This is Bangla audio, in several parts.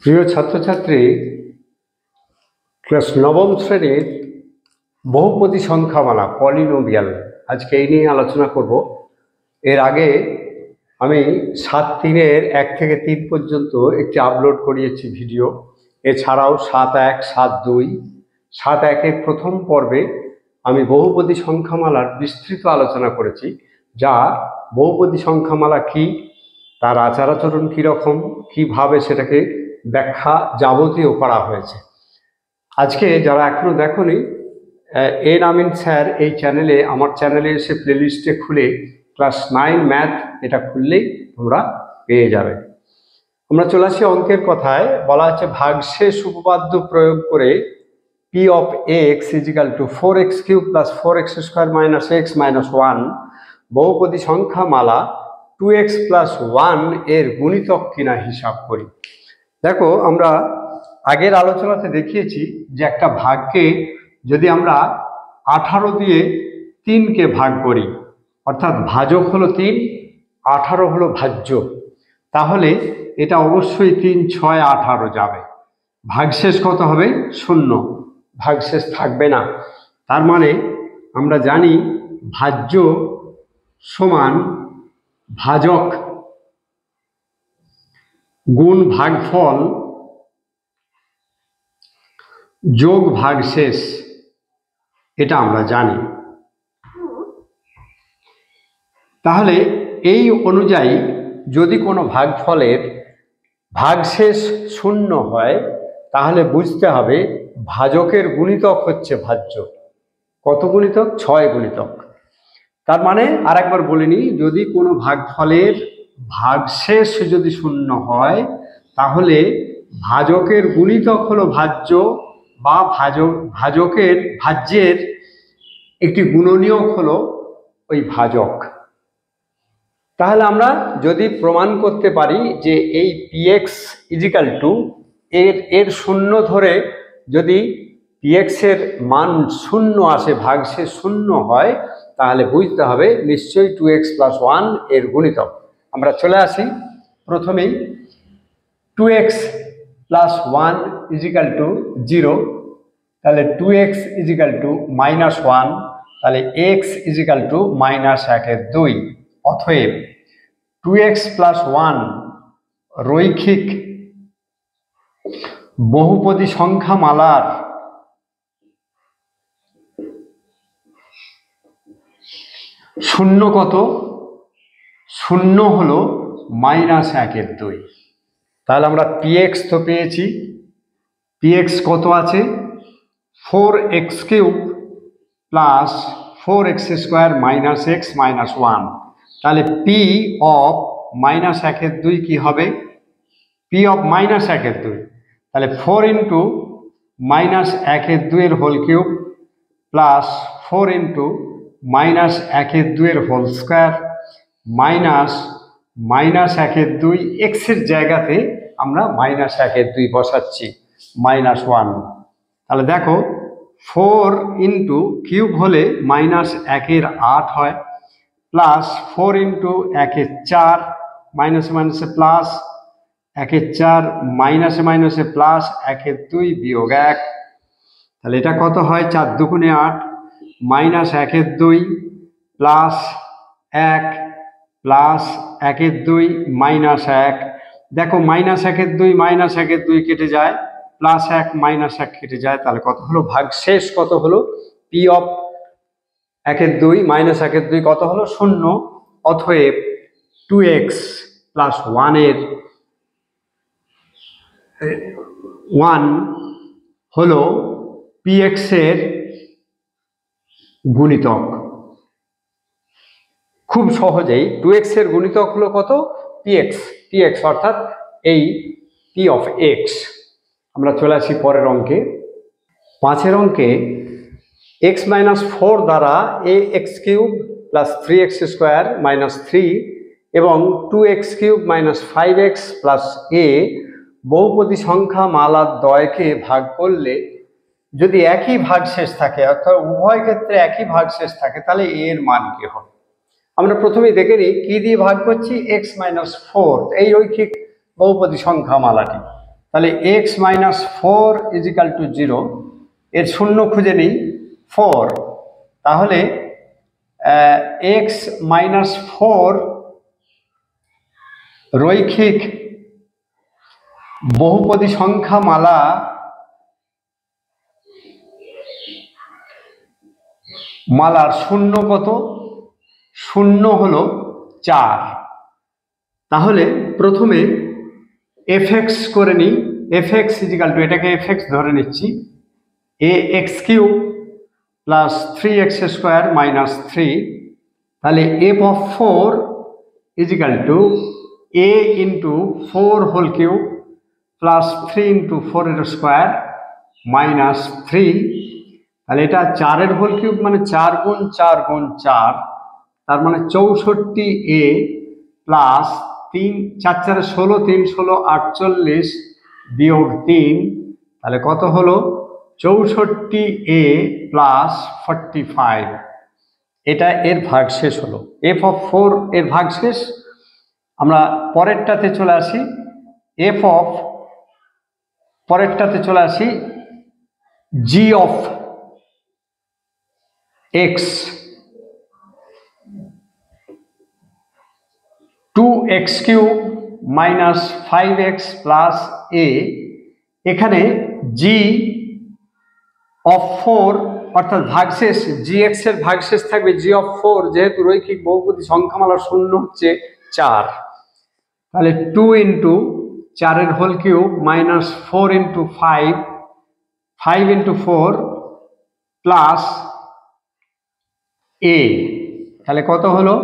প্রিয় ছাত্রছাত্রী, ক্লাস নবম শ্রেণীর বহুপদী সংখ্যামালা পলিনোমিয়াল আজকে এই নিয়ে আলোচনা করব। এর আগে আমি 7-3 1 থেকে 3 পর্যন্ত একটি আপলোড করিয়েছি ভিডিও। এছাড়াও 7-1, 7-2, 7-1 প্রথম পর্বে আমি বহুপদী সংখ্যামালার বিস্তৃত আলোচনা করেছি, যা বহুপদী সংখ্যামালা কি, তার আচার আচরণ কীরকম, কীভাবে সেটাকে ব্যাখ্যা যাবতীয় করা হয়েছে। আজকে যারা এখনো দেখোনি, এন আমিন স্যার এই চ্যানেলে, আমার চ্যানেলে এসে প্লেলিস্টে খুলে ক্লাস 9 ম্যাথ এটা খুললেই তোমরা পেয়ে যাবে। আমরা চলে আসি অঙ্কের কথায়। বলা হচ্ছে ভাগশেষ উপপাদ্য প্রয়োগ করে p of x = 4x³ + 4x² - x - 1 বহুপদী সংখ্যামালা 2x + 1 এর গুণিতক কিনা হিসাব করি। দেখো, আমরা আগের আলোচনাতে দেখিয়েছি যে একটা ভাগকে যদি আমরা 18 দিয়ে 3কে ভাগ করি, অর্থাৎ ভাজক হলো 3, 18 হলো ভাজ্য, তাহলে এটা অবশ্যই 3, 6, 18 যাবে। ভাগশেষ কত হবে? 0, ভাগশেষ থাকবে না। তার মানে আমরা জানি ভাজ্য সমান ভাজক গুণ ভাগফল যোগ ভাগশেষ, এটা আমরা জানি। তাহলে এই অনুযায়ী যদি কোনো ভাগফলের ভাগশেষ 0 হয়, তাহলে বুঝতে হবে ভাজকের গুণিতক হচ্ছে ভাজ্য। কত গুণিতক? 6 গুণিতক। তার মানে আরেকবার বলে নিই, যদি কোনো ভাগফলের ভাগশেষ যদি 0 হয়, তাহলে ভাজকের গুণিতক হলো ভাজ্য, বা ভাজ্যের একটি গুণনীয়ক হলো ওই ভাজক। তাহলে আমরা যদি প্রমাণ করতে পারি যে এই px এর 0 ধরে যদি px এর মান 0 আসে, ভাগশেষ 0 হয়, তাহলে বুঝতে হবে নিশ্চয়ই 2x + 1 এর গুণিতক। আমরা চলে আসি প্রথমেই 2x + 1 = 0, তাহলে 2x = -1, তাহলে x = -1/2। অতএব 2x + 1 রৈখিক বহুপদী সংখ্যামালার শূন্য কত? 0 হলো -1/2। তাহলে আমরা px তো পেয়েছি। px কত আছে? 4x³ + 4x² - x - 1। তাহলে p of -1/2 কি হবে? p of -1/2, তাহলে 4 × -1/2 এর হোল কিউব প্লাস 4 × -1/2 এর হোল স্কোয়ার মাইনাস -1/2, x এর জায়গাতে আমরা -1/2 বসাচ্ছি, -1। তাহলে দেখো 4 × কিউব হলে -1/8 হয়, প্লাস 4 × 1/4, মাইনাসে মাইনাসে প্লাস, 1/4 মাইনাসে মাইনাসে প্লাস, 1/2 বিয়োগ 1। তাহলে এটা কত হয়? 4 × 2 = 8, -1/2 প্লাস 1 প্লাস 1/2 -1। দেখো -1/2 কেটে যায়, প্লাস 1 -1 কেটে যায়, তাহলে কত হলো? ভাগশেষ কত হলো? p of 1/2 -1/2 কত হলো? 0। অতএব 2x + 1 এর 1 হলো px এর গুণিতক। খুব সহজেই 2x এর গুণিতক হলো কত? px, অর্থাৎ এই p of x। আমরা চলে আসি পরের অঙ্কে। 5 অঙ্কে x - 4 দ্বারা ax³ + 3x² - 3 এবং 2x³ - 5x + a বহুপদী সংখ্যামালার দ্বয়কে ভাগ করলে যদি একই ভাগশেষ থাকে, অর্থাৎ উভয় ক্ষেত্রে একই ভাগশেষ থাকে, তাহলে a এর মান কি হবে? আমরা প্রথমেই দেখে নিই কি দিয়ে ভাগ করছি। x - 4, এই রৈখিক বহুপদী সংখ্যামালাটি। তাহলে এক্স মাইনাস 4 ইজিক্যাল টু 0, এর শূন্য খুঁজে নিই 4, তাহলে এক্স মাইনাস 4 রৈখিক বহুপদী সংখ্যা মালার শূন্য কত? শূন্য হলো 4। তাহলে প্রথমে এফ এক্স করে নিই, এফ এক্স ইজিক্যাল টু, এটাকে এফ এক্স ধরে নিচ্ছি, A X cube plus 3x square minus 3, তাহলে F of 4 equal to A into 4 whole cube plus 3 into 4 এর স্কোয়ার মাইনাস 3, তাহলে এটা 4 হোল কিউব মানে 4 গুণ 4 গুণ 4, তার মানে 64a প্লাস 3, 4 4 16, 3 16 48 বিয়োগ 3, তাহলে কত হলো? 64a plus 45। এটা এর ভাগশেষ হলো, এফ অফ 4 এর ভাগশেষ। আমরা পরেরটাতে চলে আসি, পরেরটাতে চলে আসি, G of X 2x cube minus 5x plus a, এখানে জি অফ 4 অর্থাৎ ভাগশেষ, জি এক্স এর ভাগশেষ থাকবে জি অফ 4, যেহেতু রৈখিক বহুপদী সংখ্যামালার শূন্য হচ্ছে 4, তাহলে 2 into 4 whole cube minus 4 into 5, 5 into 4 plus a, তাহলে কত হলো?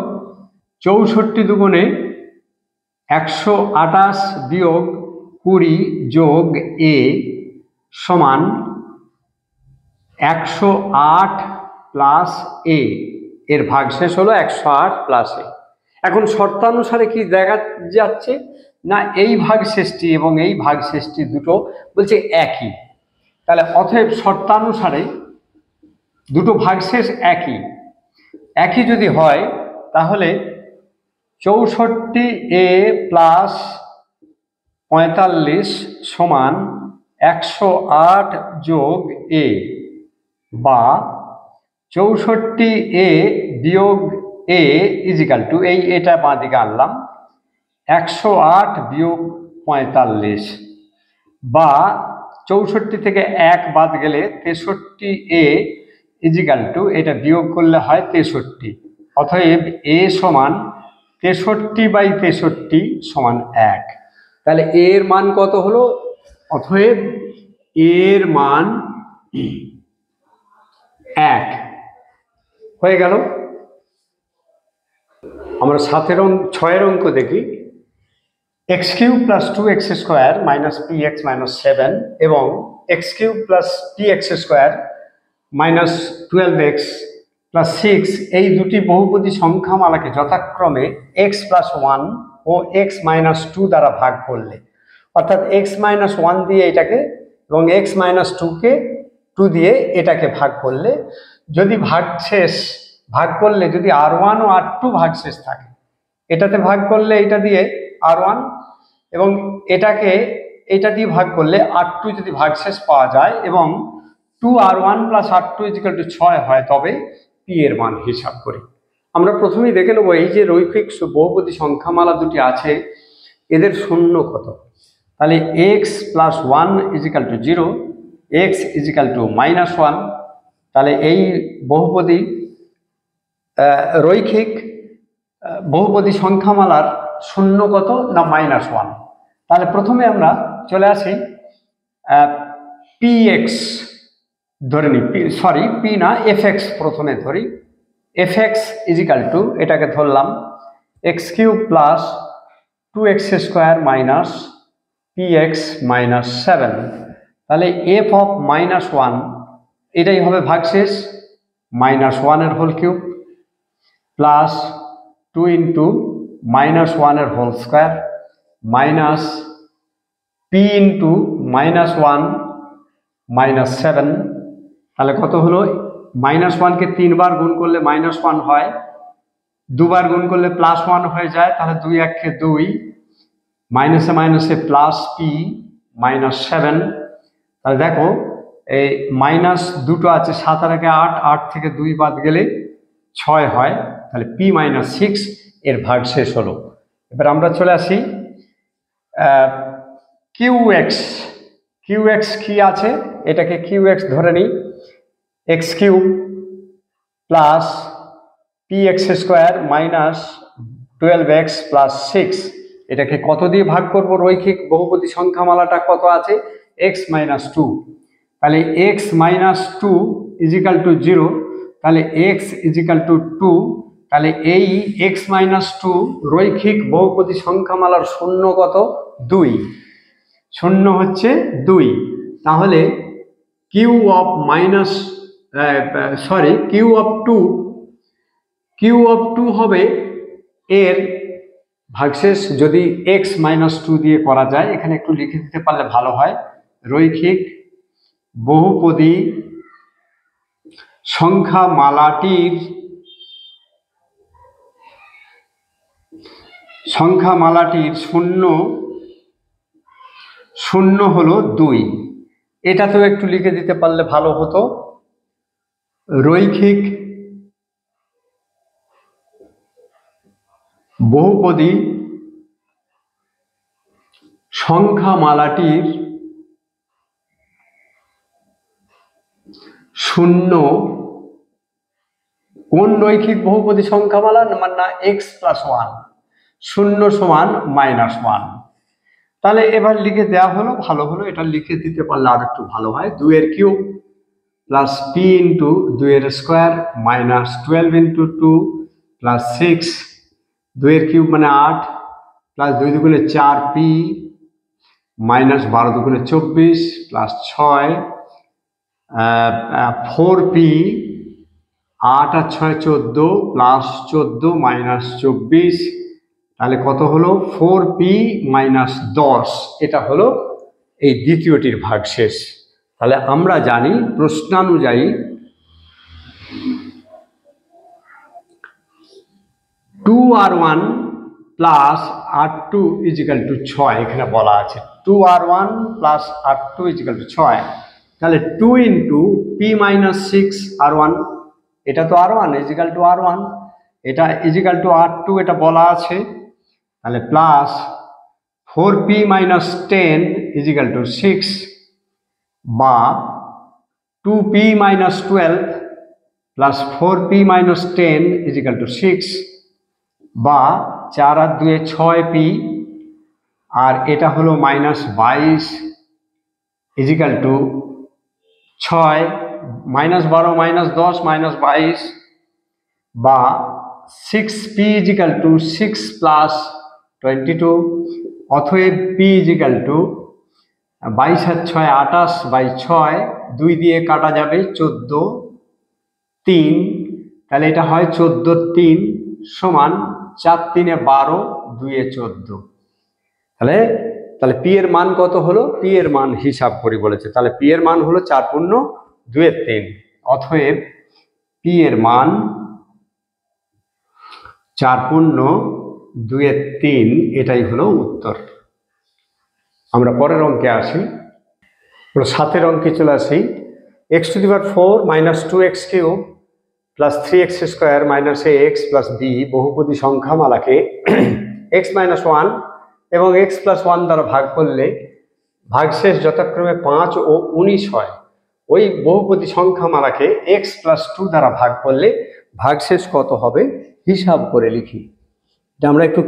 64 দুগুণে 128 বিয়োগ 20 যোগ a সমান 108 প্লাস a, এর ভাগশেষ হলো 108 প্লাস a। এখন শর্তানুসারে কি দেখা যাচ্ছে না, এই ভাগশেষটি এবং এই ভাগশেষটি দুটো বলছে একই, তাহলে অতএব শর্তানুসারে দুটো ভাগশেষ একই যদি হয়, তাহলে 64a প্লাস 45 সমান 108 যোগ a, বা 64a বিয়োগ a ইজিক্যাল টু, এটা বাঁ দিকে আনলাম, 108 বিয়োগ 45, বা 64 থেকে 1 বাদ গেলে 63a ইজিক্যাল টু, এটা বিয়োগ করলে হয় 63। অতএব a সমান 63/63 সমান 1। তাহলে এর মান কত হলো? অতএব এর মান 1 হয়ে গেল। আমরা 6 অঙ্ক দেখি, x cube plus 2x square minus px minus 7 এবং x cube plus px square minus 12x plus 6, এই দুটি বহুপদী সংখ্যামালাকে যথাক্রমে x প্লাস 1 ও x মাইনাস 2 দ্বারা ভাগ করলে, অর্থাৎ x মাইনাস 1 দিয়ে এটাকে এবং x মাইনাস 2কে 2 দিয়ে এটাকে ভাগ করলে, যদি ভাগ করলে যদি r1 ও r2 ভাগশেষ থাকে, এটাতে ভাগ করলে এটা দিয়ে r1 এবং এটা দিয়ে ভাগ করলে r2 যদি ভাগশেষ পাওয়া যায় এবং 2r1 plus r2 is equal two 6 হয়, তবে p এর মান হিসাব করি। আমরা প্রথমেই দেখে নেব এই যে রৈখিক বহুপদী সংখ্যামালা দুটি আছে, এদের শূন্য কত। তাহলে x plus 1 is equal to 0, x is equal to minus 1, তাহলে এই বহুপদী রৈখিক বহুপদী সংখ্যামালার শূন্য কত না -1। তাহলে প্রথমে আমরা চলে আসি px ধরে নিই, পি না fx প্রথমে ধরি, fx ইজিক্যাল টু, এটাকে ধরলাম x cube plus 2x square minus px minus 7, তাহলে f অফ -1 এটাই হবে ভাগশেষ, -1 এর হোল কিউব প্লাস 2 ইন্টু -1 এর whole square minus p into -1 minus 7, তাহলে কত হলো? -1কে 3 বার গুণ করলে -1 হয়, 2 বার গুণ করলে +1 হয়ে যায়, তাহলে 2 1 কে 2, মাইনাসে মাইনাসে প্লাস p -7। তাহলে দেখো এই মাইনাস দুটো আছে, 7 আর 8, 8 থেকে 2 বাদ গেলে 6 হয়, তাহলে p-6 এর ভাগশেষ হলো। এবার আমরা চলে আসি কিউএক্স। কিউএক্স কি আছে, এটাকে কিউএক্স ধরে নিই, x cube plus px² minus 12x plus 6। এটাকে কত দিয়ে ভাগ করব, রৈখিক বহুপদী সংখ্যামালাটা কত আছে, x-2। তাহলে x-2 ইজিক্যাল টু 0, তাহলে x ইজিক্যাল টু 2। তাহলে এই x-2 রৈখিক বহুপদী সংখ্যামালার শূন্য কত, 2, শূন্য হচ্ছে 2। তাহলে কিউ অফ কিউ অফ 2 হবে এর ভাগশেষ যদি x-2 দিয়ে করা যায়, এখানে একটু লিখে দিতে পারলে ভালো হয়। রৈখিক বহুপদী সংখ্যামালাটির শূন্য হলো 2। এটাতেও একটু লিখে দিতে পারলে ভালো হতো। রৈখিক বহুপদী সংখ্যামালাটির শূন্য কোন রৈখিক বহুপদী সংখ্যামালা না x+1, 0 সমান -1। তাহলে এবার লিখে দেওয়া হলো, ভালো হলো। এটা লিখে দিতে পারলে আর একটু ভালো হয়। 2 এর কিউব প্লাস p ইন্টু 2 এর স্কোয়ার মাইনাস 12 ইন্টু 2 প্লাস 6, 2 এর কিউব মানে 8 প্লাস 2 দুগুণে 4p মাইনাস 12 দুগুণে 24 প্লাস 6 4p, 8 আর 6 14 প্লাস 14 মাইনাস 24, তাহলে কত হলো 4p-10। এটা হলো এই দ্বিতীয়টির ভাগশেষ। তাহলে আমরা জানি প্রশ্নানুযায়ী 2r1 plus r2 is equal two 6, এখানে বলা আছে 2r1 plus r2 is equal two 6। তাহলে 2 ইন্টু p-6r1, এটা তো r1 ইজিক্যাল টু r1, এটা ইজিক্যাল টু r2, এটা বলা আছে। তাহলে প্লাস 4p-10 ইজিক্যাল টু 6 বা 2p-12 plus 4p-10 is equal two 6 বা 4 আর 2 6p, আর এটা হলো -22 ইজিক্যাল টু 6, -12 -10 -22 বা 6p ইজিক্যাল টু 6 প্লাস 22। অতএব p ইজিক্যাল টু 22 আর 6 28/6, 2 দিয়ে কাটা যাবে 14, 3, তাহলে এটা হয় 14/3 সমান 4 3 12, 2 14। তাহলে p এর মান কত হলো, p এর মান হিসাব করি বলেছে, তাহলে p এর মান হলো 4 পূর্ণ 2 3। অতএব p এর মান 4 পূর্ণ 2 3, এটাই হলো উত্তর। আমরা পরের অঙ্কে আসি, 7 অঙ্কে চলে আসি। x⁴ minus 2x³ plus 3x² minus ax plus b বহুপদী সংখ্যামালাকে x-1 এবং x+1 দ্বারা ভাগ করলে ভাগশেষ যথাক্রমে 5 ও 19 হয়। ওই বহুপদী সংখ্যামালাকে x+2 দ্বারা ভাগ করলে ভাগশেষ কত হবে হিসাব করে লিখি। এটা আমরা একটু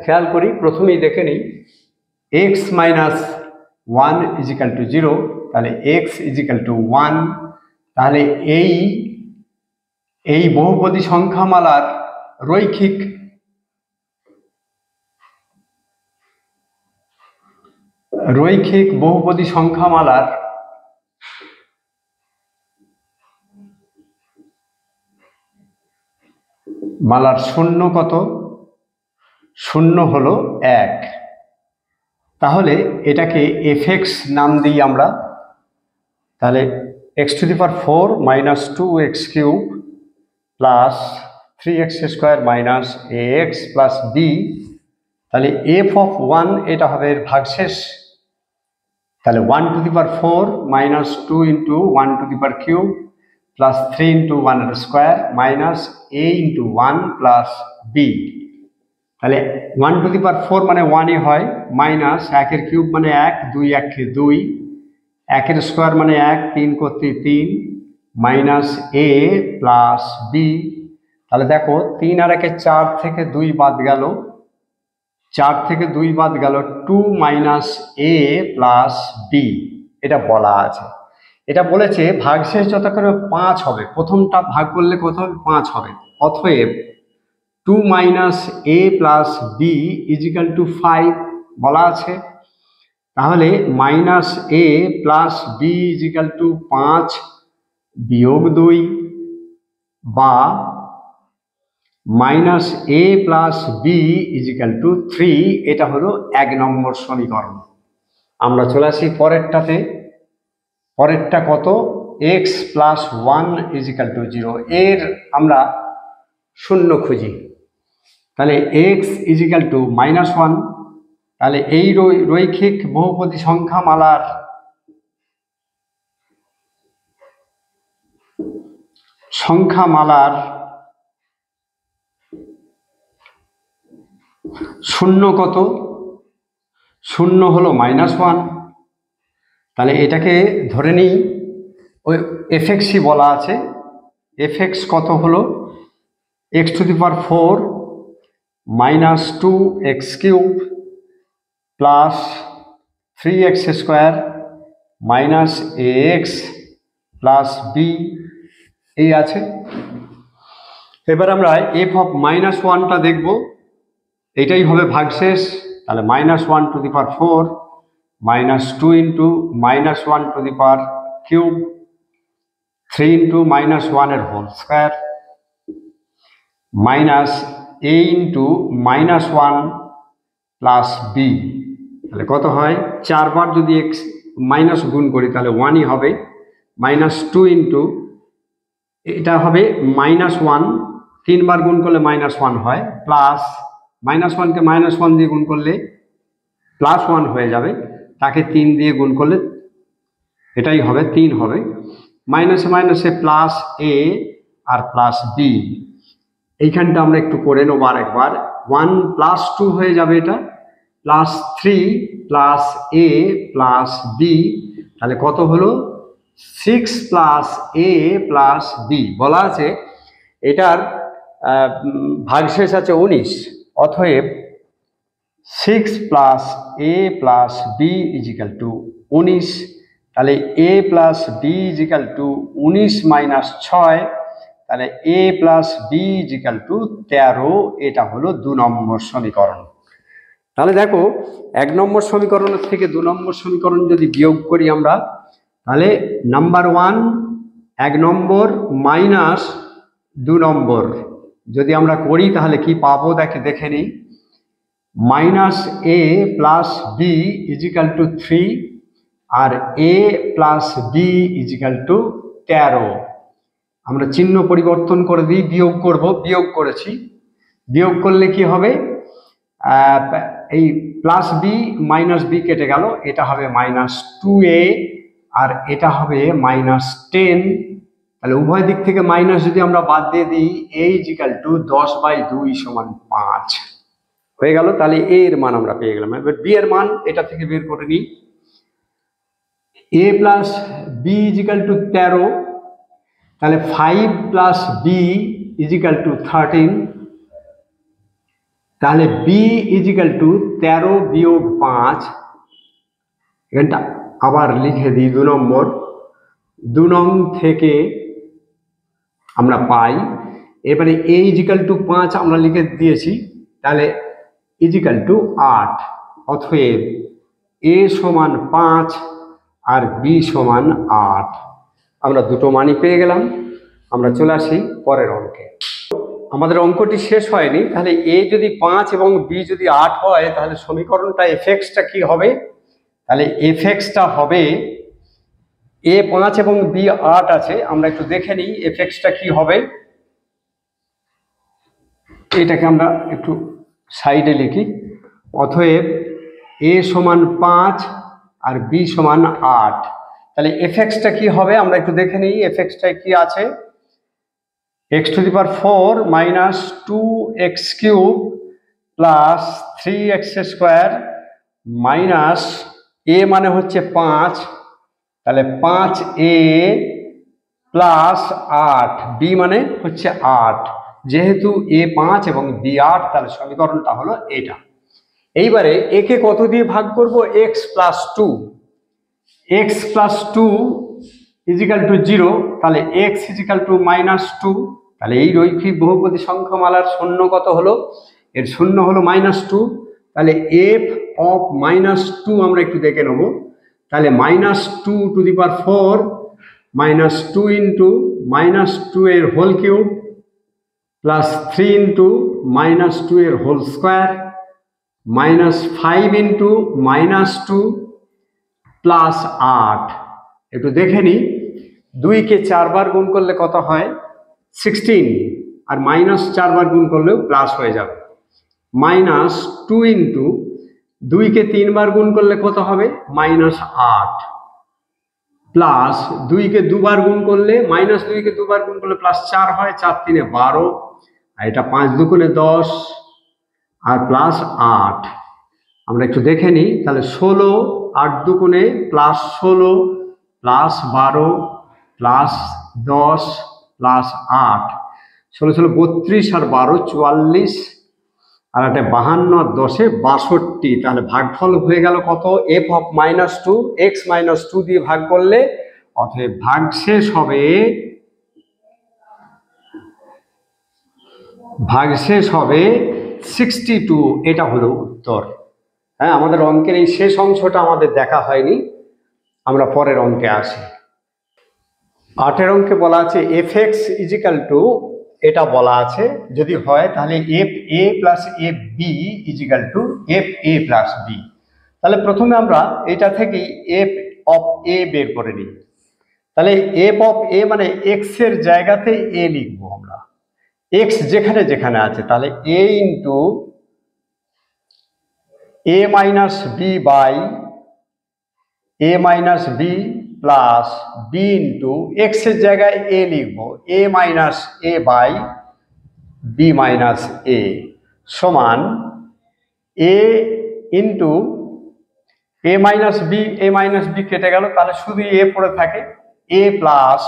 খেয়াল করি, প্রথমেই দেখে নিই। x-1 ইজিক্যাল টু 0, তাহলে x ইজিক্যাল টু 1। তাহলে এই বহুপদী সংখ্যামালার রৈখিক বহুপদী সংখ্যামালার শূন্য কত, শূন্য হলো 1। তাহলে এটাকে fx নাম দিই আমরা। তাহলে x⁴ minus 2x³ plus 3x² minus ax plus b, তাহলে f(1) এটা হবে এর ভাগশেষ তাহলে 1 to the power 4 minus 2 into 1 to the power cube plus 3 into 1 এর square minus a into 1 plus b। তাহলে 1 টু দি পাওয়ার 4 মানে 1ই হয়, মাইনাস 1 এর কিউব মানে 1, 2 1 2, 1 এর স্কোয়ার মানে 1, 3 করতে 3, মাইনাস a প্লাস b। তাহলে দেখো 3 আর 1 4 থেকে 2 বাদ গেল, 4 থেকে 2 বাদ গেল 2 মাইনাস a প্লাস b। এটা বলা আছে, এটা বলেছে ভাগশেষ যত করে 5 হবে, প্রথমটা ভাগ করলে কত হবে? 5 হবে। অতএব 2 minus a plus b is equal to 5 বলা আছে। তাহলে minus a plus b is equal to 5 বিয়োগ 2 বা minus a plus b is equal to 3। এটা হলো 1 নম্বর সমীকরণ। আমরা চলে আসি পরেরটাতে। পরেরটা কত? x plus 1 is equal to 0। এর আমরা শূন্য খুঁজি। তাহলে x ইজিক্যাল টু মাইনাস 1। তাহলে এই রৈখিক বহুপদী সংখ্যামালার শূন্য কত? শূন্য হলো -1। তাহলে এটাকে ধরে নিই ওই এফএক্সই বলা আছে। এফএক্স কত হলো? x two the power 4 minus 2x cube plus 3x square minus ax plus b এই আছে। এবার আমরা f অফ -1টা দেখব, এটাই হবে ভাগশেষ। তাহলে -1 to the power 4 minus 2 into -1 to the power cube 3 into -1 এর whole square minus a into -1 plus b। তাহলে কত হয়? 4 বার যদি x মাইনাস গুণ করি তাহলে 1ই হবে। -2 ইন্টু এটা হবে -1, 3 বার গুণ করলে -1 হয়, প্লাস -1কে -1 দিয়ে গুণ করলে +1 হয়ে যাবে, তাকে 3 দিয়ে গুণ করলে এটাই হবে 3 হবে। মাইনাসে মাইনাসে প্লাস a আর প্লাস b। এইখানটা আমরা একটু করে নেবো আরেকবার। 1 প্লাস 2 হয়ে যাবে, এটা plus 3 plus a plus b। তাহলে কত হলো? 6 প্লাস a প্লাস b বলা আছে। এটার ভাগশেষ আছে 19। অতএব 6 plus a plus b is equal to 19। তাহলে a plus b is equal to 19 minus 6। তাহলে a plus b is equal to 13। এটা হলো 2 নম্বর সমীকরণ। তাহলে দেখো 1 নম্বর সমীকরণের থেকে 2 নম্বর সমীকরণ যদি বিয়োগ করি আমরা, তাহলে নাম্বার 1 1 নম্বর মাইনাস 2 নম্বর যদি আমরা করি তাহলে কি পাবো দেখে নিই। Minus a plus b is equal to 3 আর a plus b is equal to 13। আমরা চিহ্ন পরিবর্তন করে দিই, বিয়োগ করব, বিয়োগ করেছি। বিয়োগ করলে কি হবে? এই প্লাস b মাইনাস b কেটে গেল, এটা হবে -2a আর এটা হবে -10। তাহলে উভয় দিক থেকে মাইনাস যদি আমরা বাদ দিয়ে দিই, a ইজিক্যাল টু 10/2 সমান 5 হয়ে গেল। তাহলে a এর মান আমরা পেয়ে গেলাম। এবার b এর মান এটা থেকে বের করে নিই। a plus b is equal to 13। তাহলে 5 প্লাস b ইজিক্যাল টু 13। তাহলে b ইজিক্যাল টু 13 বিয়োগ 5। এখানটা আবার লিখে দিই 2 নম্বর। 2 নং থেকে আমরা পাই। এবারে a ইজিক্যাল টু 5 আমরা লিখে দিয়েছি, তাহলে ইজিক্যাল টু 8। অতএব a সমান 5 আর b সমান 8। আমরা দুটো মানই পেয়ে গেলাম। আমরা চলে আসি পরের অঙ্কে। আমাদের অঙ্কটি শেষ হয়নি। তাহলে a যদি 5 এবং b যদি 8 হয়, তাহলে সমীকরণটা এফএক্সটা কি হবে? তাহলে এফএক্সটা হবে a 5 এবং b 8 আছে। আমরা একটু দেখে নিই এফএক্সটা কি হবে। এটাকে আমরা একটু সাইডে লিখি। অতএব a সমান 5 আর বি সমান 8। তাহলে এফএক্সটা কি হবে আমরা একটু দেখে নিই। এফএক্সটা কি আছে, x⁴ minus 2x³ plus 3x² minus এ মানে হচ্ছে 5, তাহলে 5a প্লাস 8, বি মানে হচ্ছে 8, যেহেতু এ 5 এবং বি 8, তাহলে সমীকরণটা হলো এটা। এইবারে একে কত দিয়ে ভাগ করব, x plus 2, x plus 2 is equal to 0, তাহলে x ইজিক্যাল টু -2, তাহলে এই রৈখিক বহুপদী সংখ্যামালার শূন্য কত হলো, এর শূন্য হলো -2, তাহলে f অফ -2 আমরা একটু দেখে নেব। তাহলে -2⁴ -2 ইন্টু -2 এর হোল কিউব প্লাস 3 ইন্টু -2 এর হোল স্কোয়ার -5 ইন্টু -2 প্লাস 8। একটু দেখে নিই, 2কে 4 বার গুণ করলে কত হয় 16, আর -4 বার গুণ করলেও প্লাস হয়ে যাবে। -2 ইন্টু 2কে 3 বার গুণ করলে কত হবে -8, প্লাস 2কে 2 বার গুণ করলে -2কে 2 বার গুণ করলে প্লাস 4 হয়, 4 3 12, আর এটা 5 2 10 আর প্লাস 8। আমরা একটু দেখে নিই, তাহলে 16, 8 2 প্লাস 16 প্লাস 12 প্লাস 10 প্লাস 8, 16 16 32 আর 12 44, আর একটা 52 আর 10 62, তাহলে ভাগফল হয়ে গেল কত, f অফ -2 x -2 দিয়ে ভাগ করলে, অতএব ভাগশেষ হবে 62। এটা হলো উত্তর। হ্যাঁ, আমাদের অঙ্কের এই শেষ অংশটা আমাদের দেখা হয়নি, আমরা পরের অঙ্কে আসি। 8 অঙ্কে বলা আছে fx ইজিক্যাল টু, এটা বলা আছে যদি হয় তাহলে fa plus fb is equal to fa plus b। তাহলে প্রথমে আমরা এটা থেকেই f অফ a বের করে নিই। তাহলে f অফ a মানে x এর জায়গাতে a লিখবো আমরা, x যেখানে যেখানে আছে, তাহলে a into a minus B by a minus B plus B into X এর জায়গায় a লিখবো a minus a by B minus a সমান a into a minus B কেটে গেল, তাহলে শুধু a পড়ে থাকে, a plus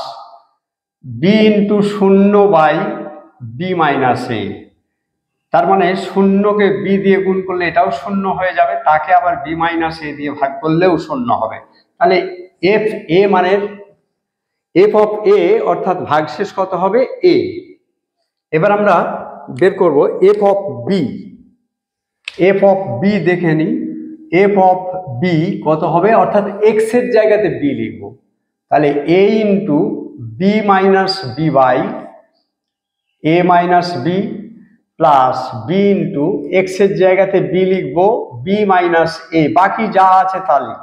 B into 0 by B minus a। তার মানে শূন্যকে বি দিয়ে গুণ করলে এটাও 0 হয়ে যাবে, তাকে আবার বি মাইনাস এ দিয়ে ভাগ করলেও 0 হবে। তাহলে এফ এ মানে এফ অফ এ অর্থাৎ ভাগশেষ কত হবে এ। এবার আমরা বের করব F of B. F of B দেখে নিই, এফ অফ বি কত হবে, অর্থাৎ এক্স এর জায়গাতে বি লিখব, তাহলে A into B minus B by A minus B plus B into X এর জায়গাতে বি লিখবো বি মাইনাস এ, বাকি যা আছে তা লিখব।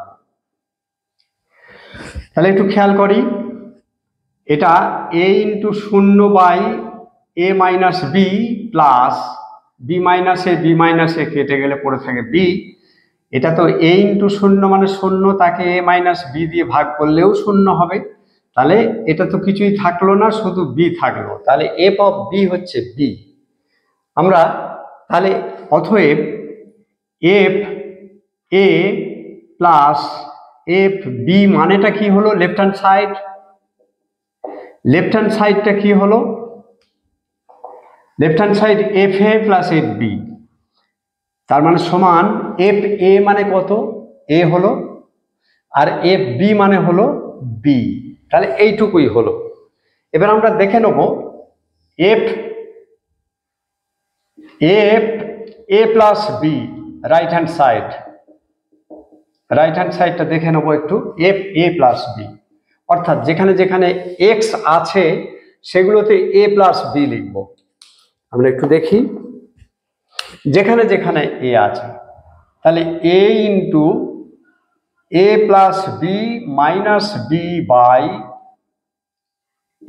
তাহলে একটু খেয়াল করি, এটা A into 0 by A minus B plus B minus A কেটে গেলে পড়ে থাকে বি। এটা তো এ ইন্টু 0 মানে 0, তাকে এ মাইনাস বি দিয়ে ভাগ করলেও 0 হবে, তাহলে এটা তো কিছুই থাকলো না, শুধু বি থাকলো, তাহলে এফ অফ বি হচ্ছে বি। আমরা তাহলে অতএব F A plus F B মানেটা কি হলো, লেফট হ্যান্ড সাইডটা কি হলো, left hand side F A plus F B, তার মানে সমান এফ এ মানে কত এ হলো, আর এফ বি মানে হলো বি, তাহলে এইটুকুই হলো। এবার আমরা দেখে নেব F A plus B right hand সাইডটা দেখে নেবো একটু, এফ এ প্লাস বি, অর্থাৎ যেখানে যেখানে এক্স আছে সেগুলোতে এ প্লাস বি লিখব। আমরা একটু দেখি, যেখানে যেখানে এ আছে, তাহলে A into A plus B minus B by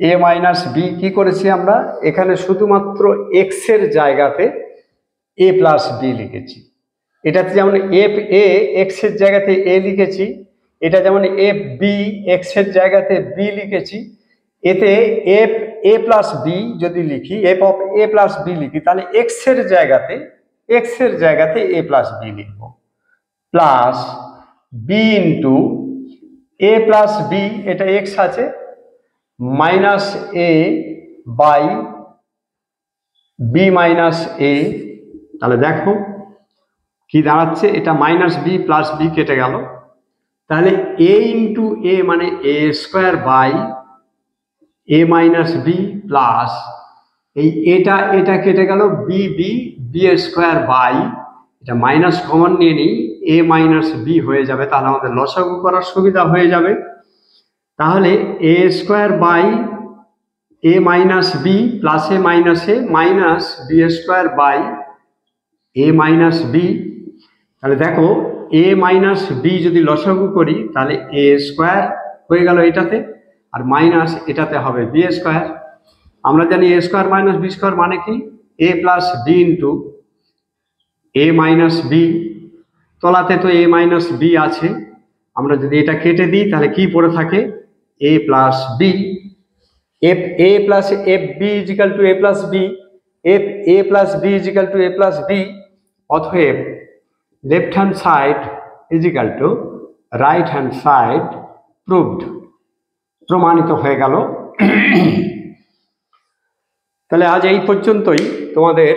A minus B. কি করেছি আমরা এখানে, শুধুমাত্র এক্স এর জায়গাতে এ প্লাস বি লিখেছি। এটাতে যেমন এফ এ এক্স এর জায়গাতে এ লিখেছি, এটা যেমন এফ বি, এক্স এর জায়গাতে বি লিখেছি, এতে এফ এ প্লাস বি যদি লিখি, F of A plus B লিখি, তাহলে এক্স এর জায়গাতে এ প্লাস বি লিখব, plus B into A plus B, এটা এক্স আছে, minus A by B minus A. তাহলে দেখো কি দাঁড়াচ্ছে, এটা মাইনাস বি প্লাস বি কেটে গেল, তাহলে এ ইন্টু এ মানে A square by A minus B plus এই এটা কেটে গেল B B, B square by, এটা মাইনাস কমন নিয়ে নিই, এ মাইনাস বি হয়ে যাবে, তাহলে আমাদের লসাগু করার সুবিধা হয়ে যাবে। তাহলে A square by A minus B plus A minus B square by A minus B. তাহলে দেখো এ মাইনাস বি যদি লসাগু করি তাহলে এ স্কোয়ার হয়ে গেল এটাতে, আর মাইনাস এটাতে হবে বি স্কোয়ার। আমরা জানি A square minus B square মানে কি, A plus B into A minus B, তলাতে তো এ মাইনাস বি আছে, আমরা যদি এটা কেটে দিই তাহলে কি পড়ে থাকে, A plus B. F A plus F B equal to A plus B, F A plus B equal to A plus B, অতএব left hand side equal to right hand side, proved, প্রমাণিত হয়ে গেল। তাহলে আজ এই পর্যন্তই, তোমাদের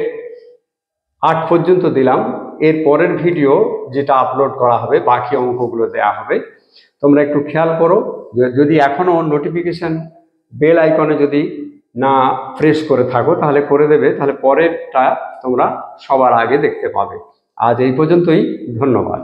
8 পর্যন্ত দিলাম। এর পরের ভিডিও যেটা আপলোড করা হবে বাকি অঙ্কগুলো দেয়া হবে, তোমরা একটু খেয়াল করো, যদি এখনো নোটিফিকেশন বেল আইকনে যদি না প্রেস করে থাকো তাহলে করে দেবে, তাহলে পরেরটা তোমরা সবার আগে দেখতে পাবে। আজ এই পর্যন্তই, ধন্যবাদ।